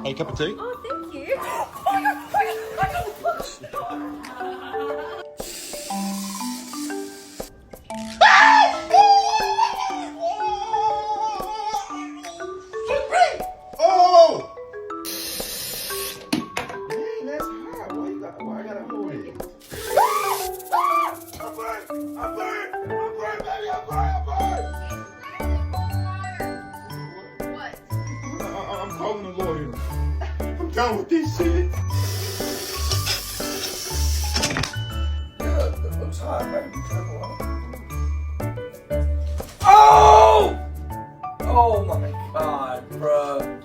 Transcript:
Hey, cup of tea? Oh, thank you. Oh! Dang, that's hot. Why I gotta hold it? I'm burnt, baby, I'm burnt. What? I'm calling a lawyer. I'm done with this shit. Yeah, that looks hot, man. Be careful, huh? Oh! Oh my god, bruh.